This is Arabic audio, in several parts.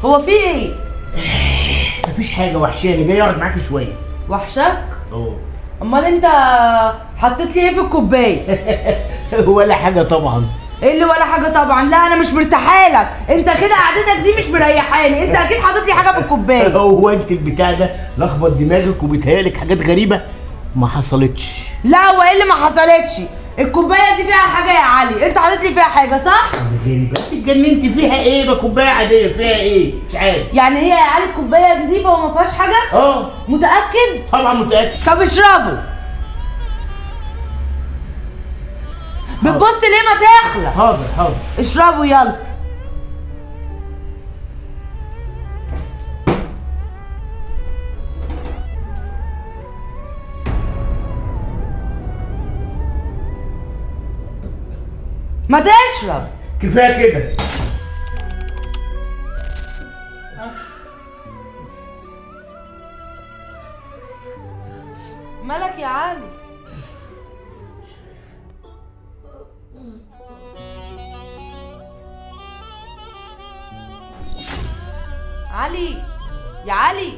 هو في ايه؟ مفيش حاجه وحشاني، جاي اقعد معاكي شويه. وحشك؟ اه. امال انت حطيت لي ايه في الكوبايه؟ ولا حاجه طبعا. ايه اللي ولا حاجه طبعا؟ لا انا مش مرتاحه لك، انت كده قعدتك دي مش مريحاني، انت اكيد حاطط لي حاجه في الكوبايه. هو انت البتاع ده لخبط دماغك وبيتهيألك حاجات غريبه؟ ما حصلتش. لا هو ايه اللي ما حصلتش؟ الكوبايه دي فيها حاجه يا علي، انت حاطط لي فيها حاجه صح؟ غريبه؟ انت اتجننتي فيها ايه؟ ده كوبايه عاديه، فيها ايه؟ مش عارف. يعني هي يا علي الكوبايه نظيفه وما فيهاش حاجه؟ اه متاكد؟ طبعا متاكد. طب اشربه. بتبص ليه؟ ما تخلع. حاضر حاضر. اشربوا يلا. ما تشرب. كفايه كده. مالك يا علي؟ علي يا علي.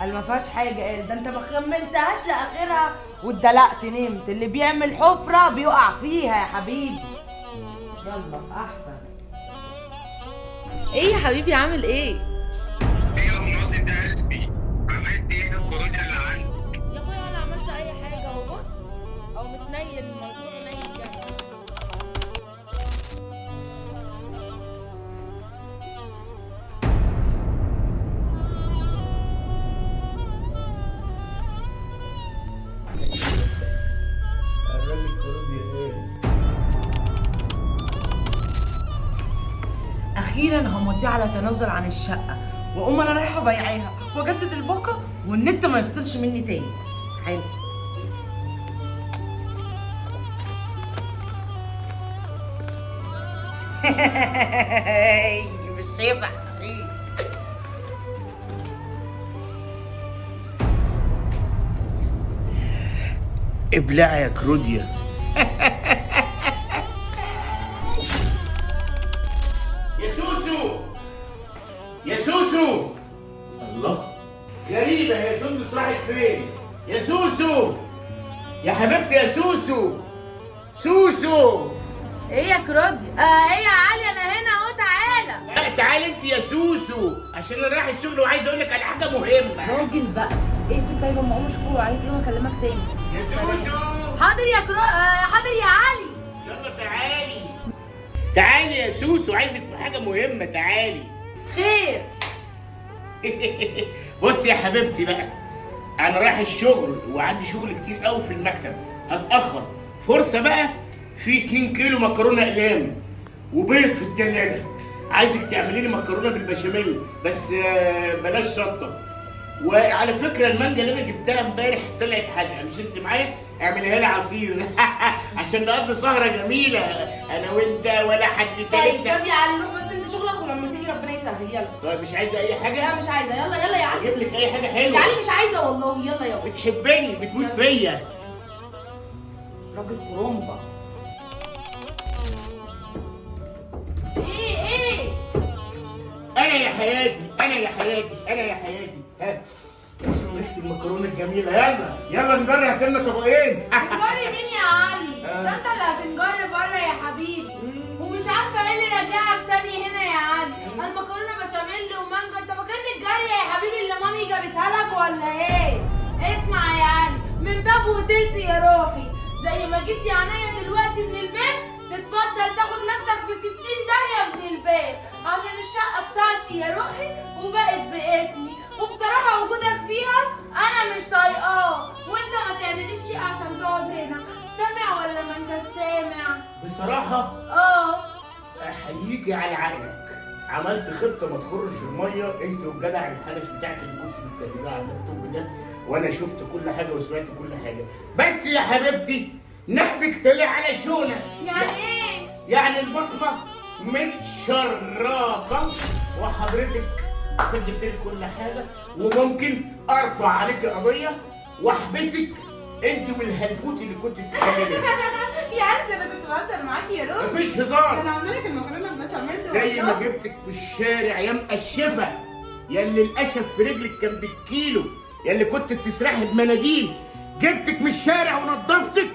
قال ما فيهاش حاجه، قال ده انت ما كملتهاش لاخرها واتدلقت نمت. اللي بيعمل حفره بيقع فيها يا حبيبي. يلا احسن. ايه يا حبيبي عامل ايه؟ ايه يا ناصر ده قلبي؟ عملت ايه في الكروت اللي عندك؟ يا اخويا انا عملت اي حاجه اهو، بص او متنيل الموضوع نيل يعني. اخيرا همضي على تنازل عن الشقه واقوم انا رايحه بيعاها واجدد الباقه والنت ما يفصلش مني تاني. حلو. مش شايفه حبيبي. ابلعي يا كروديا. يا سوسو يا سوسو. الله، غريبة، يا سندس راحت فين؟ يا سوسو يا حبيبتي يا سوسو. سوسو. ايه يا كرودي؟ ايه يا علي انا هنا اهو، تعالى. لا تعالي انت يا سوسو، عشان انا رايح الشغل وعايز اقول لك على حاجة مهمة. راجل بقى اقفل طيب، اما اقوم اشوفه عايز ايه واكلمك تاني. يا سوسو. حاضر يا حاضر يا علي. يلا تعالي تعالي يا سوسو، عايزك في حاجة مهمة، تعالي. خير. بصي يا حبيبتي بقى، انا رايح الشغل وعندي شغل كتير قوي في المكتب، هتاخر. فرصه بقى، في 2 كيلو مكرونه اقلام وبيض في الثلاجه، عايزك تعملي لي مكرونه بالبشاميل بس بلاش شطه. وعلى فكره المانجا اللي انا جبتها امبارح طلعت حادقه، مش انت معايا؟ اعمليها لي عصير عشان نقضي سهره جميله انا وانت ولا حد طيب تالتنا. طب يا علي روح بس انت شغلك ولما تيجي ربنا يسهل. يلا. طيب مش عايزه اي حاجه؟ لا مش عايزه. يلا يلا يا علي. اجيب لك اي حاجه يا حلوه؟ علي مش عايزه والله. يلا يلا. بتحبني، بتموت فيا. راجل كرومبا. ايه انا يا حياتي انا يا حياتي انا يا حياتي. ها شوفوا ريحه المكرونه الجميله. يلا يلا نجري، هات لنا طبقين. تنجري مين يا علي؟ ده انت اللي هتنجر بره يا حبيبي. ومش عارفه ايه اللي رجعك تاني هنا يا علي؟ المكرونه بشاميل ومانجا، انت فاكرني الجاريه يا حبيبي اللي مامي جابتها لك ولا ايه؟ اسمع يا علي، من باب وتلت يا روحي، زي ما جيت يا عينيا دلوقتي من البيت تتفضل تاخد نفسك في 60 داهيه من البيت، عشان الشقه بتاعتي يا روحي وبقت باسمي، وبصراحه وجودك فيها انا مش طايقاه، وانت ما تعمليش شيء عشان تقعد هنا. سامع ولا ما انت سامع؟ بصراحه احييكي على عقلك، عملت خطه ما تخرش الميه انت والجدع الحنش بتاعك اللي كنت بتكلميه على اللابتوب ده، وانا شفت كل حاجه وسمعت كل حاجه. بس يا حبيبتي نحبك طلع على شونه. يعني ايه؟ يعني البصمه متشركه، وحضرتك سجلت لي كل حاجه، وممكن ارفع عليك قضيه واحبسك انت والهلفوت اللي كنت بتتكلمي. يا علي ده انا كنت بهزر معاكي يا روحي. مفيش هزار. انا عامله لك المكرونه ببشاميل بشاميل زي ما والله. جبتك في الشارع يا مقشفه، يا اللي القشف في رجلك كان بالكيلو، يا اللي كنت بتسرحي بمناديل، جبتك من الشارع ونضفتك،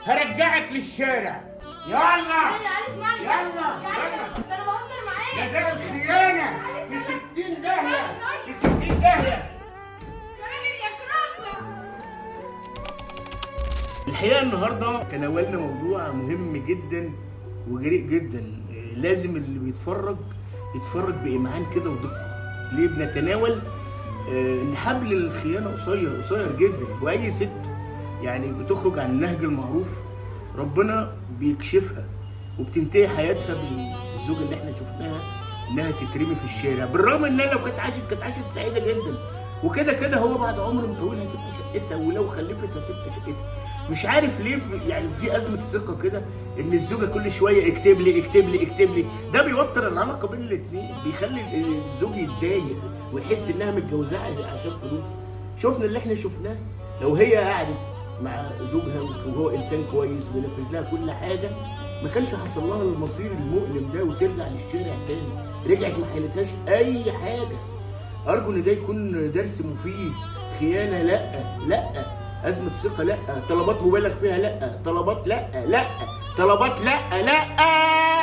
هرجعك للشارع. يلا يا علي اسمعني بس. يلا، يا علي يلا. ده انا بهزر معاك. جزاء الخيانه في 60 داهيه، في 60 داهيه. يا راجل يا كرامة. الحقيقه النهارده تناولنا موضوع مهم جدا وجريء جدا، لازم اللي بيتفرج يتفرج بإمعان كده ودقه. ليه بنتناول ان حبل الخيانه قصير جدا، واي ست يعني بتخرج عن النهج المعروف ربنا بيكشفها وبتنتهي حياتها بالزوجه اللي احنا شفناها انها تترمي في الشارع، بالرغم انها لو كانت عاشت سعيده جدا، وكده كده هو بعد عمر طويل هتبقى شقتها، ولو خلفت هتبقى شقتها. مش عارف ليه يعني في ازمه ثقه كده، ان الزوجه كل شويه اكتب لي، ده بيوتر العلاقه بين الاثنين، بيخلي الزوج يتضايق ويحس انها متجوزاه عشان فلوس. شفنا اللي احنا شفناه، لو هي قعدت مع زوجها وهو انسان كويس وبينفذ لها كل حاجه، ما كانش حصل لها المصير المؤلم ده وترجع للشارع تاني. رجعت ما حيلتهاش اي حاجه. ارجو ان ده يكون درس مفيد. خيانه لا، ازمه ثقه لا، طلبات مبالغ فيها لا، طلبات لا، طلبات لا.